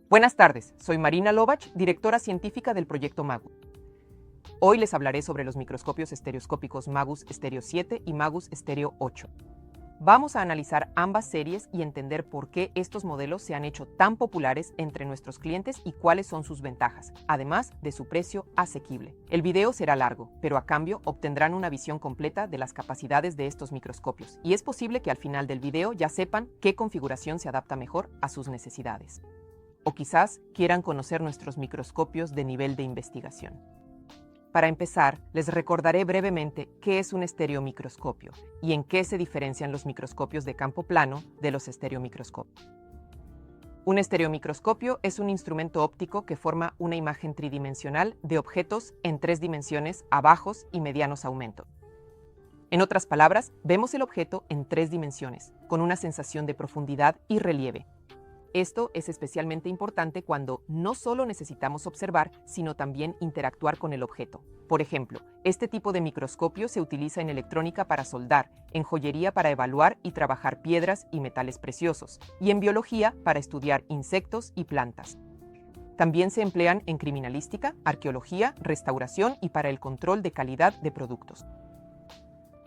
Buenas tardes, soy Marina Lovach, directora científica del proyecto Magus. Hoy les hablaré sobre los microscopios estereoscópicos Magus Stereo 7 y Magus Stereo 8. Vamos a analizar ambas series y entender por qué estos modelos se han hecho tan populares entre nuestros clientes y cuáles son sus ventajas, además de su precio asequible. El video será largo, pero a cambio obtendrán una visión completa de las capacidades de estos microscopios, y es posible que al final del video ya sepan qué configuración se adapta mejor a sus necesidades. O quizás quieran conocer nuestros microscopios de nivel de investigación. Para empezar, les recordaré brevemente qué es un estereomicroscopio y en qué se diferencian los microscopios de campo plano de los estereomicroscopios. Un estereomicroscopio es un instrumento óptico que forma una imagen tridimensional de objetos en 3 dimensiones a bajos y medianos aumentos. En otras palabras, vemos el objeto en 3 dimensiones, con una sensación de profundidad y relieve. Esto es especialmente importante cuando no solo necesitamos observar, sino también interactuar con el objeto. Por ejemplo, este tipo de microscopio se utiliza en electrónica para soldar, en joyería para evaluar y trabajar piedras y metales preciosos, y en biología para estudiar insectos y plantas. También se emplean en criminalística, arqueología, restauración y para el control de calidad de productos.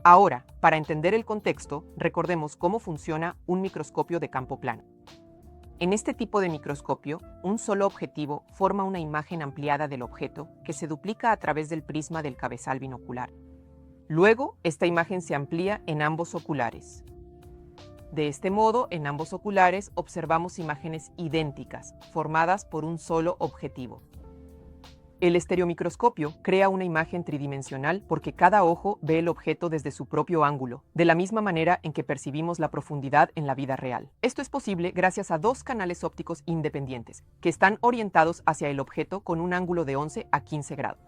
Ahora, para entender el contexto, recordemos cómo funciona un microscopio de campo plano. En este tipo de microscopio, un solo objetivo forma una imagen ampliada del objeto que se duplica a través del prisma del cabezal binocular. Luego, esta imagen se amplía en ambos oculares. De este modo, en ambos oculares observamos imágenes idénticas, formadas por un solo objetivo. El estereomicroscopio crea una imagen tridimensional porque cada ojo ve el objeto desde su propio ángulo, de la misma manera en que percibimos la profundidad en la vida real. Esto es posible gracias a 2 canales ópticos independientes, que están orientados hacia el objeto con un ángulo de 11 a 15 grados.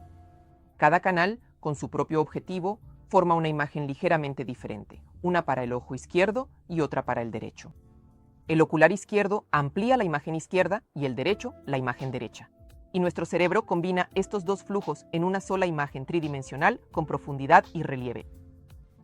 Cada canal, con su propio objetivo, forma una imagen ligeramente diferente, una para el ojo izquierdo y otra para el derecho. El ocular izquierdo amplía la imagen izquierda y el derecho la imagen derecha. Y nuestro cerebro combina estos 2 flujos en una sola imagen tridimensional con profundidad y relieve.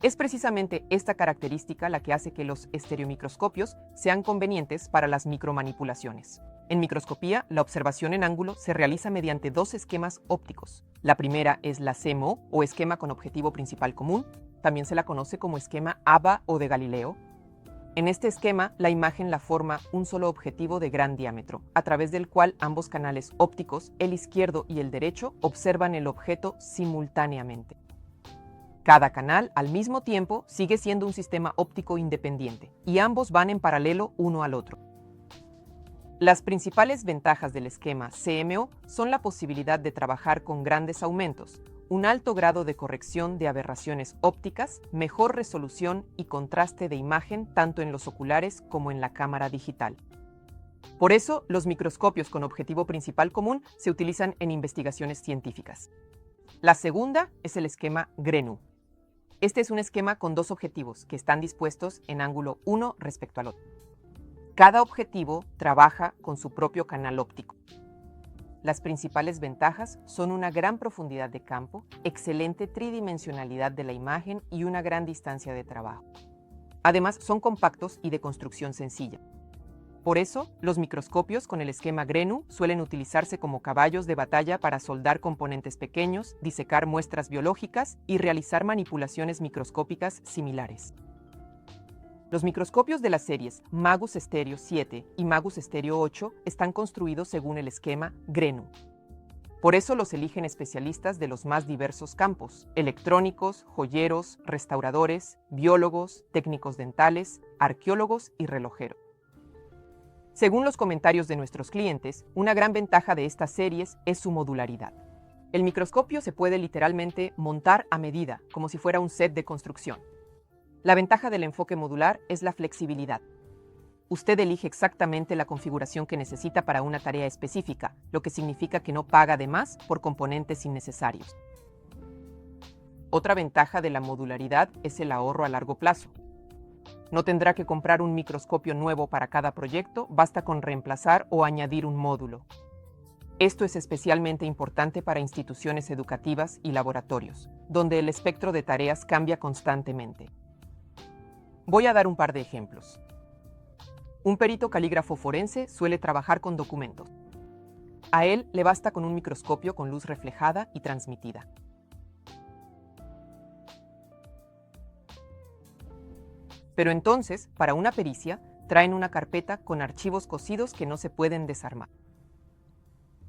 Es precisamente esta característica la que hace que los estereomicroscopios sean convenientes para las micromanipulaciones. En microscopía, la observación en ángulo se realiza mediante 2 esquemas ópticos. La primera es la CMO, o esquema con objetivo principal común. También se la conoce como esquema ABA o de Galileo. En este esquema, la imagen la forma un solo objetivo de gran diámetro, a través del cual ambos canales ópticos, el izquierdo y el derecho, observan el objeto simultáneamente. Cada canal, al mismo tiempo, sigue siendo un sistema óptico independiente, y ambos van en paralelo uno al otro. Las principales ventajas del esquema CMO son la posibilidad de trabajar con grandes aumentos, un alto grado de corrección de aberraciones ópticas, mejor resolución y contraste de imagen tanto en los oculares como en la cámara digital. Por eso, los microscopios con objetivo principal común se utilizan en investigaciones científicas. La segunda es el esquema GRENU. Este es un esquema con 2 objetivos que están dispuestos en ángulo 1 respecto al otro. Cada objetivo trabaja con su propio canal óptico. Las principales ventajas son una gran profundidad de campo, excelente tridimensionalidad de la imagen y una gran distancia de trabajo. Además, son compactos y de construcción sencilla. Por eso, los microscopios con el esquema GRENU suelen utilizarse como caballos de batalla para soldar componentes pequeños, disecar muestras biológicas y realizar manipulaciones microscópicas similares. Los microscopios de las series Magus Stereo 7 y Magus Stereo 8 están construidos según el esquema GRENU. Por eso los eligen especialistas de los más diversos campos: electrónicos, joyeros, restauradores, biólogos, técnicos dentales, arqueólogos y relojeros. Según los comentarios de nuestros clientes, una gran ventaja de estas series es su modularidad. El microscopio se puede literalmente montar a medida, como si fuera un set de construcción. La ventaja del enfoque modular es la flexibilidad. Usted elige exactamente la configuración que necesita para una tarea específica, lo que significa que no paga de más por componentes innecesarios. Otra ventaja de la modularidad es el ahorro a largo plazo. No tendrá que comprar un microscopio nuevo para cada proyecto, basta con reemplazar o añadir un módulo. Esto es especialmente importante para instituciones educativas y laboratorios, donde el espectro de tareas cambia constantemente. Voy a dar un par de ejemplos. Un perito calígrafo forense suele trabajar con documentos. A él le basta con un microscopio con luz reflejada y transmitida. Pero entonces, para una pericia, traen una carpeta con archivos cosidos que no se pueden desarmar.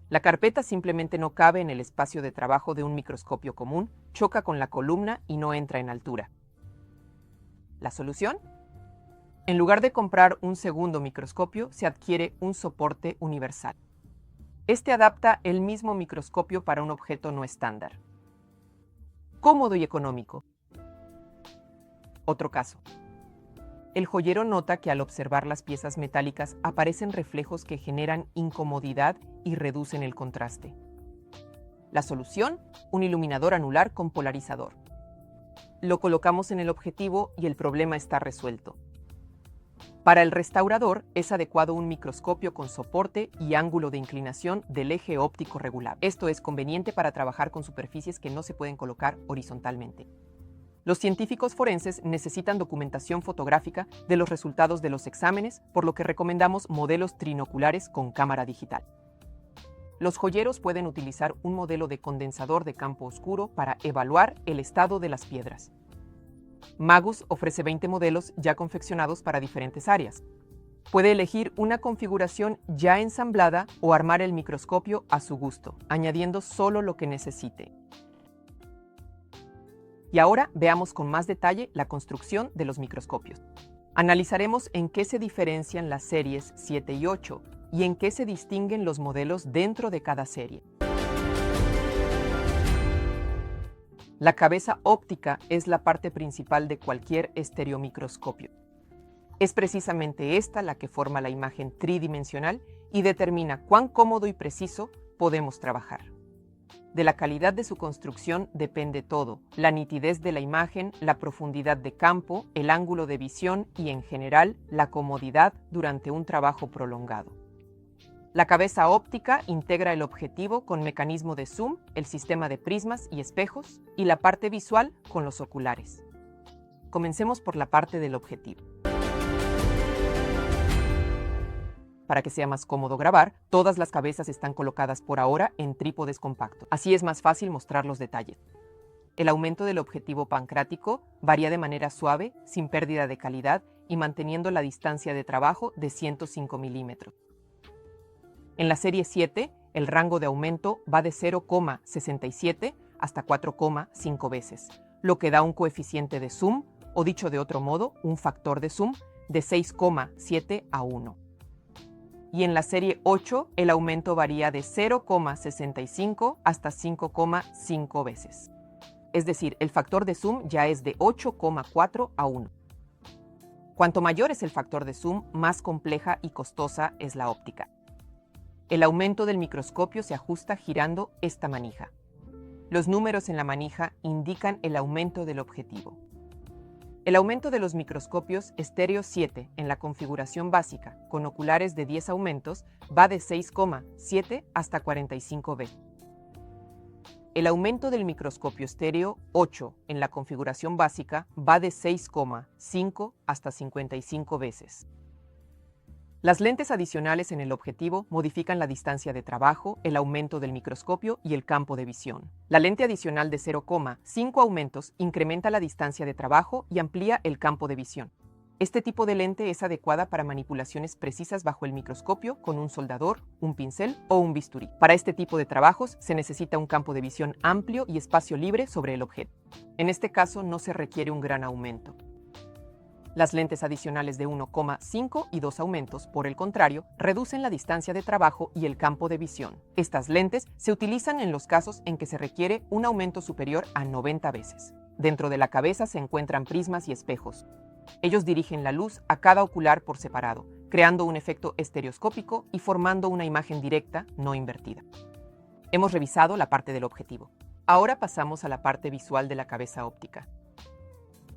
La carpeta simplemente no cabe en el espacio de trabajo de un microscopio común, choca con la columna y no entra en altura. ¿La solución? En lugar de comprar un segundo microscopio, se adquiere un soporte universal. Este adapta el mismo microscopio para un objeto no estándar. Cómodo y económico. Otro caso. El joyero nota que al observar las piezas metálicas aparecen reflejos que generan incomodidad y reducen el contraste. La solución: un iluminador anular con polarizador. Lo colocamos en el objetivo y el problema está resuelto. Para el restaurador es adecuado un microscopio con soporte y ángulo de inclinación del eje óptico regular. Esto es conveniente para trabajar con superficies que no se pueden colocar horizontalmente. Los científicos forenses necesitan documentación fotográfica de los resultados de los exámenes, por lo que recomendamos modelos trinoculares con cámara digital. Los joyeros pueden utilizar un modelo de condensador de campo oscuro para evaluar el estado de las piedras. Magus ofrece 20 modelos ya confeccionados para diferentes áreas. Puede elegir una configuración ya ensamblada o armar el microscopio a su gusto, añadiendo solo lo que necesite. Y ahora veamos con más detalle la construcción de los microscopios. Analizaremos en qué se diferencian las series 7 y 8 y en qué se distinguen los modelos dentro de cada serie. La cabeza óptica es la parte principal de cualquier estereomicroscopio. Es precisamente esta la que forma la imagen tridimensional y determina cuán cómodo y preciso podemos trabajar. De la calidad de su construcción depende todo: la nitidez de la imagen, la profundidad de campo, el ángulo de visión y, en general, la comodidad durante un trabajo prolongado. La cabeza óptica integra el objetivo con mecanismo de zoom, el sistema de prismas y espejos, y la parte visual con los oculares. Comencemos por la parte del objetivo. Para que sea más cómodo grabar, todas las cabezas están colocadas por ahora en trípodes compactos. Así es más fácil mostrar los detalles. El aumento del objetivo pancrático varía de manera suave, sin pérdida de calidad y manteniendo la distancia de trabajo de 105 milímetros. En la serie 7, el rango de aumento va de 0,67 hasta 4,5 veces, lo que da un coeficiente de zoom, o dicho de otro modo, un factor de zoom, de 6,7 a 1. Y en la serie 8 el aumento varía de 0,65 hasta 5,5 veces. Es decir, el factor de zoom ya es de 8,4 a 1. Cuanto mayor es el factor de zoom, más compleja y costosa es la óptica. El aumento del microscopio se ajusta girando esta manija. Los números en la manija indican el aumento del objetivo. El aumento de los microscopios estéreo 7 en la configuración básica, con oculares de 10 aumentos, va de 6,7 hasta 45 veces. El aumento del microscopio estéreo 8 en la configuración básica va de 6,5 hasta 55 veces. Las lentes adicionales en el objetivo modifican la distancia de trabajo, el aumento del microscopio y el campo de visión. La lente adicional de 0,5 aumentos incrementa la distancia de trabajo y amplía el campo de visión. Este tipo de lente es adecuada para manipulaciones precisas bajo el microscopio con un soldador, un pincel o un bisturí. Para este tipo de trabajos se necesita un campo de visión amplio y espacio libre sobre el objeto. En este caso no se requiere un gran aumento. Las lentes adicionales de 1,5 y 2 aumentos, por el contrario, reducen la distancia de trabajo y el campo de visión. Estas lentes se utilizan en los casos en que se requiere un aumento superior a 90 veces. Dentro de la cabeza se encuentran prismas y espejos. Ellos dirigen la luz a cada ocular por separado, creando un efecto estereoscópico y formando una imagen directa, no invertida. Hemos revisado la parte del objetivo. Ahora pasamos a la parte visual de la cabeza óptica.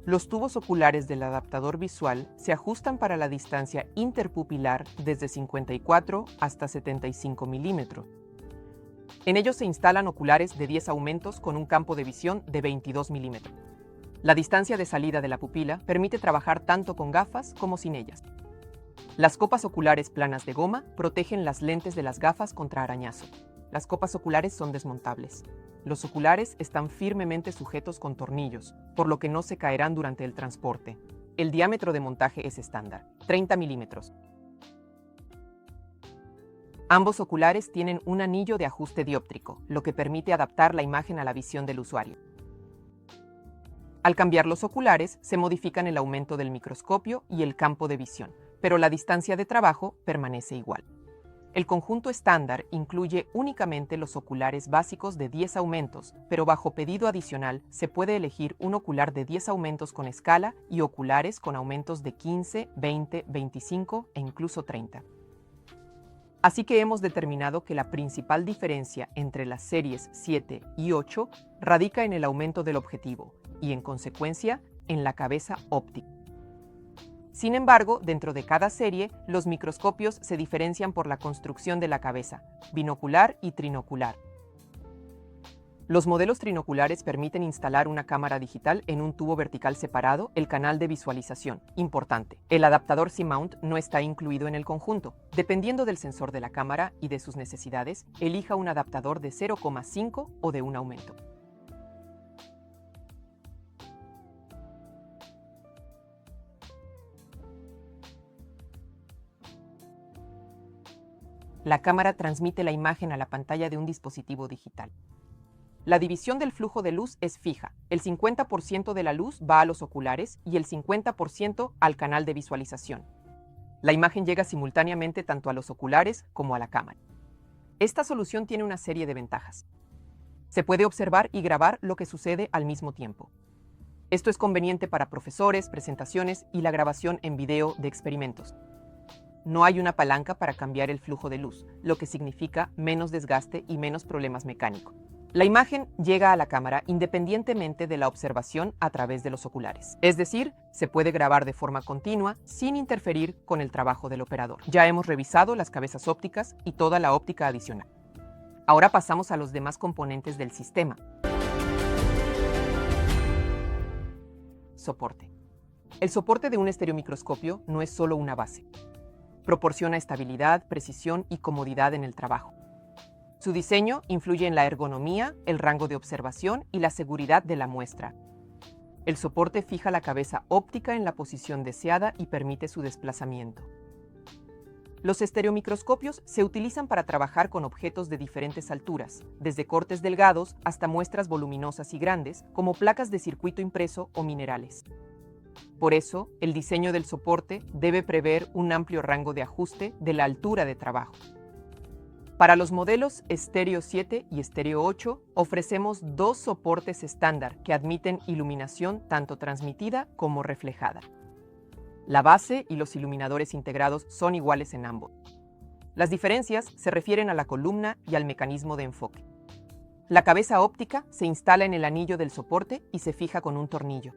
Los tubos oculares del adaptador visual se ajustan para la distancia interpupilar desde 54 hasta 75 milímetros. En ellos se instalan oculares de 10 aumentos con un campo de visión de 22 milímetros. La distancia de salida de la pupila permite trabajar tanto con gafas como sin ellas. Las copas oculares planas de goma protegen las lentes de las gafas contra arañazo. Las copas oculares son desmontables. Los oculares están firmemente sujetos con tornillos, por lo que no se caerán durante el transporte. El diámetro de montaje es estándar, 30 milímetros. Ambos oculares tienen un anillo de ajuste dióptrico, lo que permite adaptar la imagen a la visión del usuario. Al cambiar los oculares, se modifican el aumento del microscopio y el campo de visión, pero la distancia de trabajo permanece igual. El conjunto estándar incluye únicamente los oculares básicos de 10 aumentos, pero bajo pedido adicional se puede elegir un ocular de 10 aumentos con escala y oculares con aumentos de 15, 20, 25 e incluso 30. Así que hemos determinado que la principal diferencia entre las series 7 y 8 radica en el aumento del objetivo y, en consecuencia, en la cabeza óptica. Sin embargo, dentro de cada serie, los microscopios se diferencian por la construcción de la cabeza, binocular y trinocular. Los modelos trinoculares permiten instalar una cámara digital en un tubo vertical separado, el canal de visualización. Importante, el adaptador C-mount no está incluido en el conjunto. Dependiendo del sensor de la cámara y de sus necesidades, elija un adaptador de 0,5 o de un aumento. La cámara transmite la imagen a la pantalla de un dispositivo digital. La división del flujo de luz es fija. El 50% de la luz va a los oculares y el 50% al canal de visualización. La imagen llega simultáneamente tanto a los oculares como a la cámara. Esta solución tiene una serie de ventajas. Se puede observar y grabar lo que sucede al mismo tiempo. Esto es conveniente para profesores, presentaciones y la grabación en video de experimentos. No hay una palanca para cambiar el flujo de luz, lo que significa menos desgaste y menos problemas mecánicos. La imagen llega a la cámara independientemente de la observación a través de los oculares. Es decir, se puede grabar de forma continua sin interferir con el trabajo del operador. Ya hemos revisado las cabezas ópticas y toda la óptica adicional. Ahora pasamos a los demás componentes del sistema. Soporte. El soporte de un estereomicroscopio no es solo una base. Proporciona estabilidad, precisión y comodidad en el trabajo. Su diseño influye en la ergonomía, el rango de observación y la seguridad de la muestra. El soporte fija la cabeza óptica en la posición deseada y permite su desplazamiento. Los estereomicroscopios se utilizan para trabajar con objetos de diferentes alturas, desde cortes delgados hasta muestras voluminosas y grandes, como placas de circuito impreso o minerales. Por eso, el diseño del soporte debe prever un amplio rango de ajuste de la altura de trabajo. Para los modelos Estéreo 7 y Estéreo 8, ofrecemos dos soportes estándar que admiten iluminación tanto transmitida como reflejada. La base y los iluminadores integrados son iguales en ambos. Las diferencias se refieren a la columna y al mecanismo de enfoque. La cabeza óptica se instala en el anillo del soporte y se fija con un tornillo.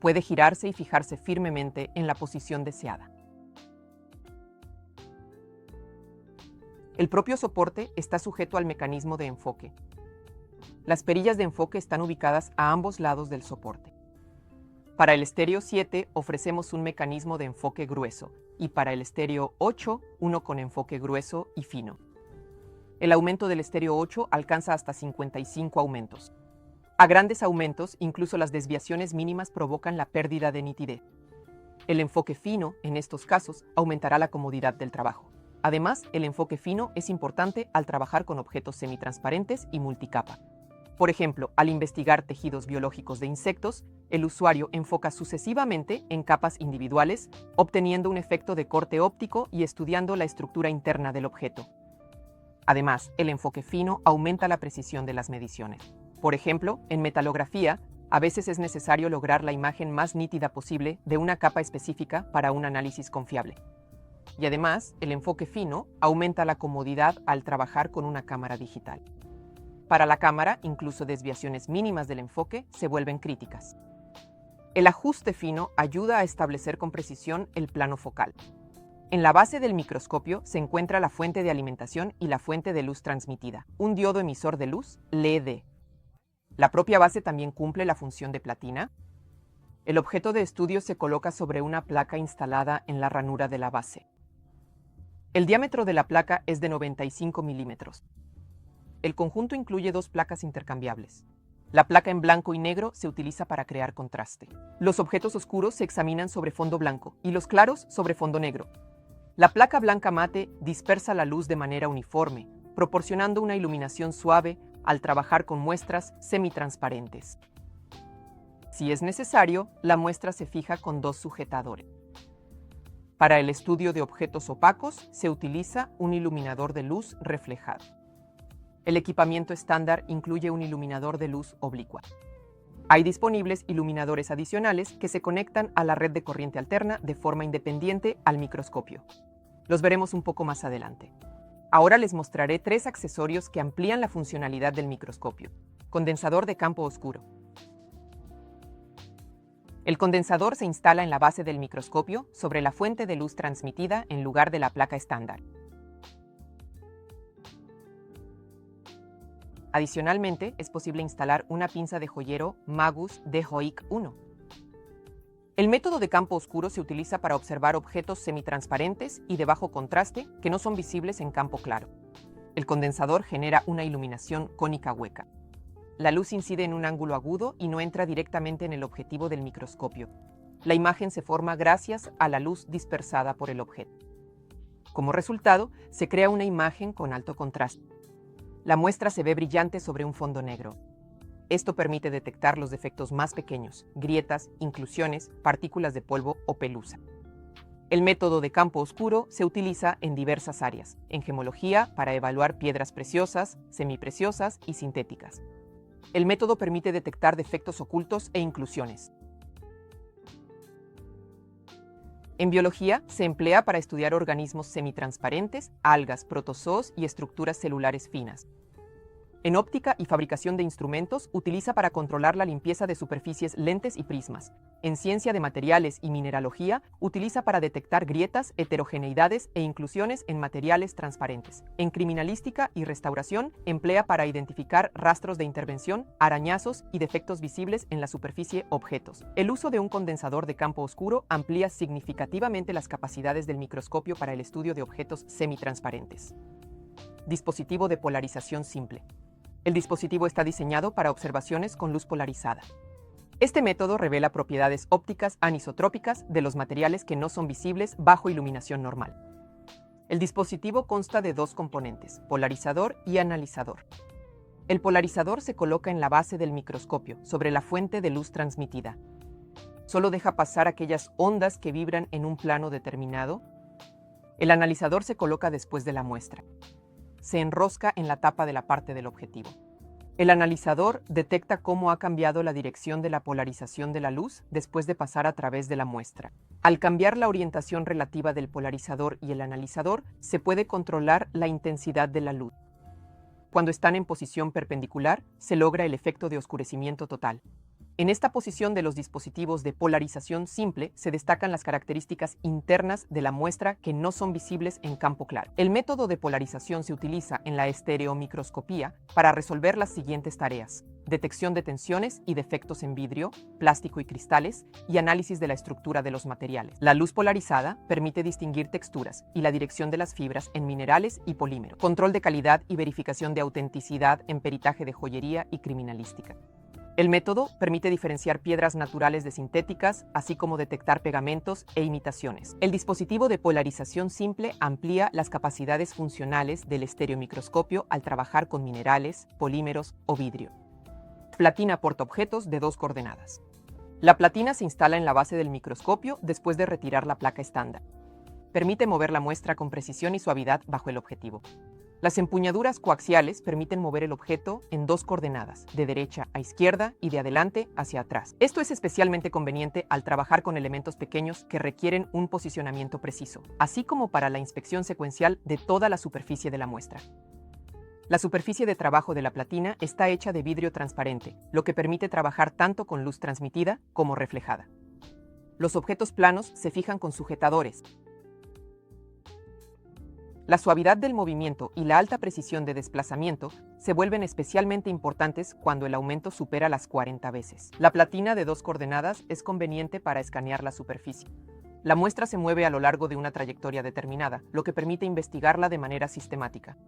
Puede girarse y fijarse firmemente en la posición deseada. El propio soporte está sujeto al mecanismo de enfoque. Las perillas de enfoque están ubicadas a ambos lados del soporte. Para el Estéreo 7 ofrecemos un mecanismo de enfoque grueso y para el Estéreo 8 uno con enfoque grueso y fino. El aumento del Estéreo 8 alcanza hasta 55 aumentos. A grandes aumentos, incluso las desviaciones mínimas provocan la pérdida de nitidez. El enfoque fino, en estos casos, aumentará la comodidad del trabajo. Además, el enfoque fino es importante al trabajar con objetos semitransparentes y multicapa. Por ejemplo, al investigar tejidos biológicos de insectos, el usuario enfoca sucesivamente en capas individuales, obteniendo un efecto de corte óptico y estudiando la estructura interna del objeto. Además, el enfoque fino aumenta la precisión de las mediciones. Por ejemplo, en metalografía, a veces es necesario lograr la imagen más nítida posible de una capa específica para un análisis confiable. Y además, el enfoque fino aumenta la comodidad al trabajar con una cámara digital. Para la cámara, incluso desviaciones mínimas del enfoque se vuelven críticas. El ajuste fino ayuda a establecer con precisión el plano focal. En la base del microscopio se encuentra la fuente de alimentación y la fuente de luz transmitida, un diodo emisor de luz LED. La propia base también cumple la función de platina. El objeto de estudio se coloca sobre una placa instalada en la ranura de la base. El diámetro de la placa es de 95 milímetros. El conjunto incluye dos placas intercambiables. La placa en blanco y negro se utiliza para crear contraste. Los objetos oscuros se examinan sobre fondo blanco y los claros sobre fondo negro. La placa blanca mate dispersa la luz de manera uniforme, proporcionando una iluminación suave al trabajar con muestras semitransparentes. Si es necesario, la muestra se fija con dos sujetadores. Para el estudio de objetos opacos se utiliza un iluminador de luz reflejado. El equipamiento estándar incluye un iluminador de luz oblicua. Hay disponibles iluminadores adicionales que se conectan a la red de corriente alterna de forma independiente al microscopio. Los veremos un poco más adelante. Ahora les mostraré tres accesorios que amplían la funcionalidad del microscopio. Condensador de campo oscuro. El condensador se instala en la base del microscopio sobre la fuente de luz transmitida en lugar de la placa estándar. Adicionalmente, es posible instalar una pinza de joyero Magus DJOIC 1. El método de campo oscuro se utiliza para observar objetos semitransparentes y de bajo contraste que no son visibles en campo claro. El condensador genera una iluminación cónica hueca. La luz incide en un ángulo agudo y no entra directamente en el objetivo del microscopio. La imagen se forma gracias a la luz dispersada por el objeto. Como resultado, se crea una imagen con alto contraste. La muestra se ve brillante sobre un fondo negro. Esto permite detectar los defectos más pequeños, grietas, inclusiones, partículas de polvo o pelusa. El método de campo oscuro se utiliza en diversas áreas, en gemología para evaluar piedras preciosas, semipreciosas y sintéticas. El método permite detectar defectos ocultos e inclusiones. En biología se emplea para estudiar organismos semitransparentes, algas, protozoos y estructuras celulares finas. En óptica y fabricación de instrumentos utiliza para controlar la limpieza de superficies lentes y prismas. En ciencia de materiales y mineralogía utiliza para detectar grietas, heterogeneidades e inclusiones en materiales transparentes. En criminalística y restauración emplea para identificar rastros de intervención, arañazos y defectos visibles en la superficie objetos. El uso de un condensador de campo oscuro amplía significativamente las capacidades del microscopio para el estudio de objetos semitransparentes. Dispositivo de polarización simple. El dispositivo está diseñado para observaciones con luz polarizada. Este método revela propiedades ópticas anisotrópicas de los materiales que no son visibles bajo iluminación normal. El dispositivo consta de dos componentes, polarizador y analizador. El polarizador se coloca en la base del microscopio, sobre la fuente de luz transmitida. Solo deja pasar aquellas ondas que vibran en un plano determinado. El analizador se coloca después de la muestra. Se enrosca en la tapa de la parte del objetivo. El analizador detecta cómo ha cambiado la dirección de la polarización de la luz después de pasar a través de la muestra. Al cambiar la orientación relativa del polarizador y el analizador, se puede controlar la intensidad de la luz. Cuando están en posición perpendicular, se logra el efecto de oscurecimiento total. En esta posición de los dispositivos de polarización simple se destacan las características internas de la muestra que no son visibles en campo claro. El método de polarización se utiliza en la estereomicroscopía para resolver las siguientes tareas: detección de tensiones y defectos en vidrio, plástico y cristales, y análisis de la estructura de los materiales. La luz polarizada permite distinguir texturas y la dirección de las fibras en minerales y polímeros. Control de calidad y verificación de autenticidad en peritaje de joyería y criminalística. El método permite diferenciar piedras naturales de sintéticas, así como detectar pegamentos e imitaciones. El dispositivo de polarización simple amplía las capacidades funcionales del estereomicroscopio al trabajar con minerales, polímeros o vidrio. Platina portaobjetos de dos coordenadas. La platina se instala en la base del microscopio después de retirar la placa estándar. Permite mover la muestra con precisión y suavidad bajo el objetivo. Las empuñaduras coaxiales permiten mover el objeto en dos coordenadas, de derecha a izquierda y de adelante hacia atrás. Esto es especialmente conveniente al trabajar con elementos pequeños que requieren un posicionamiento preciso, así como para la inspección secuencial de toda la superficie de la muestra. La superficie de trabajo de la platina está hecha de vidrio transparente, lo que permite trabajar tanto con luz transmitida como reflejada. Los objetos planos se fijan con sujetadores. La suavidad del movimiento y la alta precisión de desplazamiento se vuelven especialmente importantes cuando el aumento supera las 40 veces. La platina de 2 coordenadas es conveniente para escanear la superficie. La muestra se mueve a lo largo de una trayectoria determinada, lo que permite investigarla de manera sistemática.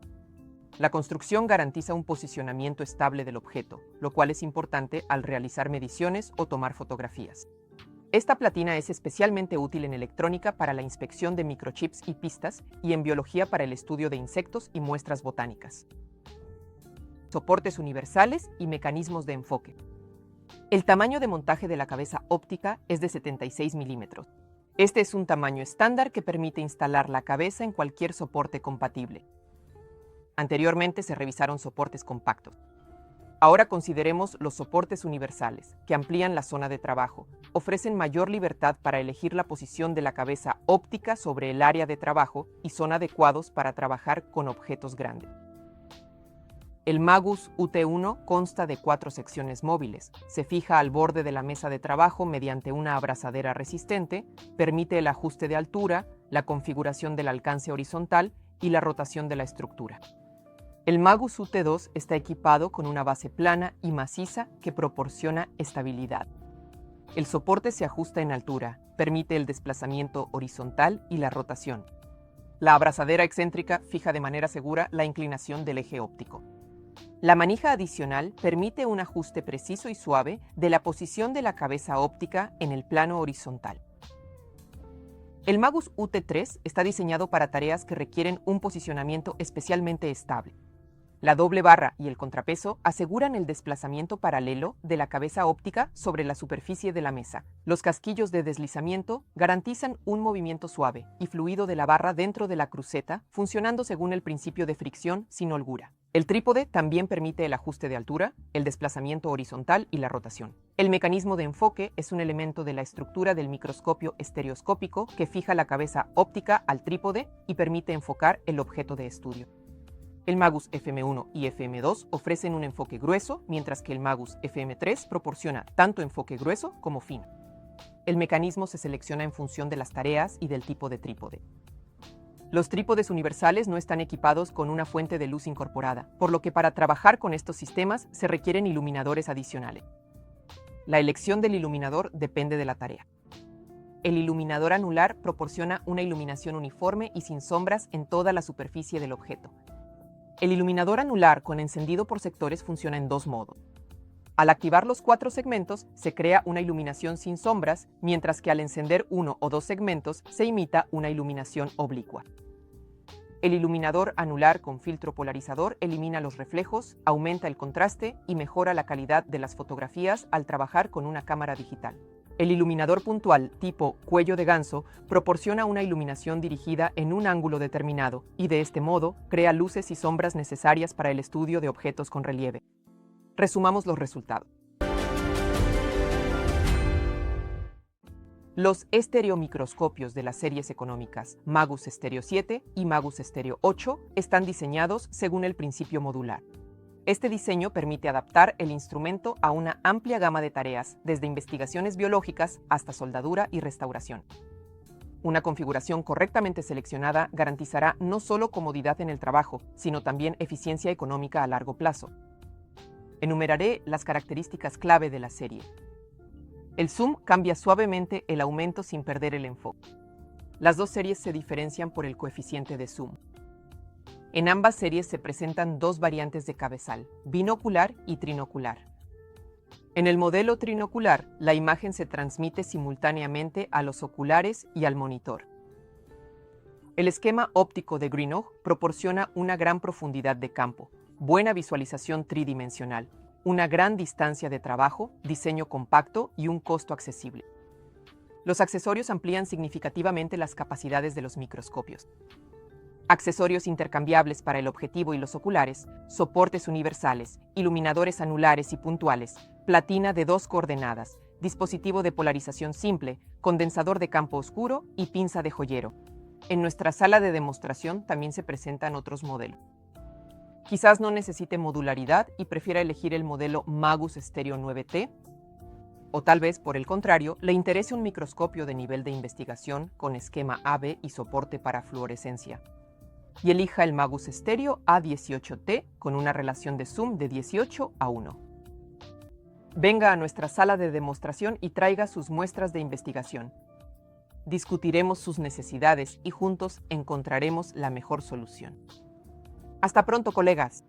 La construcción garantiza un posicionamiento estable del objeto, lo cual es importante al realizar mediciones o tomar fotografías. Esta platina es especialmente útil en electrónica para la inspección de microchips y pistas y en biología para el estudio de insectos y muestras botánicas. Soportes universales y mecanismos de enfoque. El tamaño de montaje de la cabeza óptica es de 76 milímetros. Este es un tamaño estándar que permite instalar la cabeza en cualquier soporte compatible. Anteriormente se revisaron soportes compactos. Ahora consideremos los soportes universales, que amplían la zona de trabajo, ofrecen mayor libertad para elegir la posición de la cabeza óptica sobre el área de trabajo y son adecuados para trabajar con objetos grandes. El Magus UT1 consta de 4 secciones móviles, se fija al borde de la mesa de trabajo mediante una abrazadera resistente, permite el ajuste de altura, la configuración del alcance horizontal y la rotación de la estructura. El Magus UT2 está equipado con una base plana y maciza que proporciona estabilidad. El soporte se ajusta en altura, permite el desplazamiento horizontal y la rotación. La abrazadera excéntrica fija de manera segura la inclinación del eje óptico. La manija adicional permite un ajuste preciso y suave de la posición de la cabeza óptica en el plano horizontal. El Magus UT3 está diseñado para tareas que requieren un posicionamiento especialmente estable. La doble barra y el contrapeso aseguran el desplazamiento paralelo de la cabeza óptica sobre la superficie de la mesa. Los casquillos de deslizamiento garantizan un movimiento suave y fluido de la barra dentro de la cruceta, funcionando según el principio de fricción sin holgura. El trípode también permite el ajuste de altura, el desplazamiento horizontal y la rotación. El mecanismo de enfoque es un elemento de la estructura del microscopio estereoscópico que fija la cabeza óptica al trípode y permite enfocar el objeto de estudio. El Magus FM1 y FM2 ofrecen un enfoque grueso, mientras que el Magus FM3 proporciona tanto enfoque grueso como fino. El mecanismo se selecciona en función de las tareas y del tipo de trípode. Los trípodes universales no están equipados con una fuente de luz incorporada, por lo que para trabajar con estos sistemas se requieren iluminadores adicionales. La elección del iluminador depende de la tarea. El iluminador anular proporciona una iluminación uniforme y sin sombras en toda la superficie del objeto. El iluminador anular con encendido por sectores funciona en 2 modos. Al activar los 4 segmentos, se crea una iluminación sin sombras, mientras que al encender 1 o 2 segmentos, se imita una iluminación oblicua. El iluminador anular con filtro polarizador elimina los reflejos, aumenta el contraste y mejora la calidad de las fotografías al trabajar con una cámara digital. El iluminador puntual tipo cuello de ganso proporciona una iluminación dirigida en un ángulo determinado y de este modo crea luces y sombras necesarias para el estudio de objetos con relieve. Resumamos los resultados. Los estereomicroscopios de las series económicas Magus Stereo 7 y Magus Stereo 8 están diseñados según el principio modular. Este diseño permite adaptar el instrumento a una amplia gama de tareas, desde investigaciones biológicas hasta soldadura y restauración. Una configuración correctamente seleccionada garantizará no solo comodidad en el trabajo, sino también eficiencia económica a largo plazo. Enumeraré las características clave de la serie. El zoom cambia suavemente el aumento sin perder el enfoque. Las dos series se diferencian por el coeficiente de zoom. En ambas series se presentan 2 variantes de cabezal, binocular y trinocular. En el modelo trinocular, la imagen se transmite simultáneamente a los oculares y al monitor. El esquema óptico de Greenough proporciona una gran profundidad de campo, buena visualización tridimensional, una gran distancia de trabajo, diseño compacto y un costo accesible. Los accesorios amplían significativamente las capacidades de los microscopios. Accesorios intercambiables para el objetivo y los oculares, soportes universales, iluminadores anulares y puntuales, platina de 2 coordenadas, dispositivo de polarización simple, condensador de campo oscuro y pinza de joyero. En nuestra sala de demostración también se presentan otros modelos. Quizás no necesite modularidad y prefiera elegir el modelo Magus Stereo 9T, o tal vez, por el contrario, le interese un microscopio de nivel de investigación con esquema AB y soporte para fluorescencia. y elija el Magus Stereo A18T con una relación de zoom de 18:1. Venga a nuestra sala de demostración y traiga sus muestras de investigación. Discutiremos sus necesidades y juntos encontraremos la mejor solución. Hasta pronto, colegas.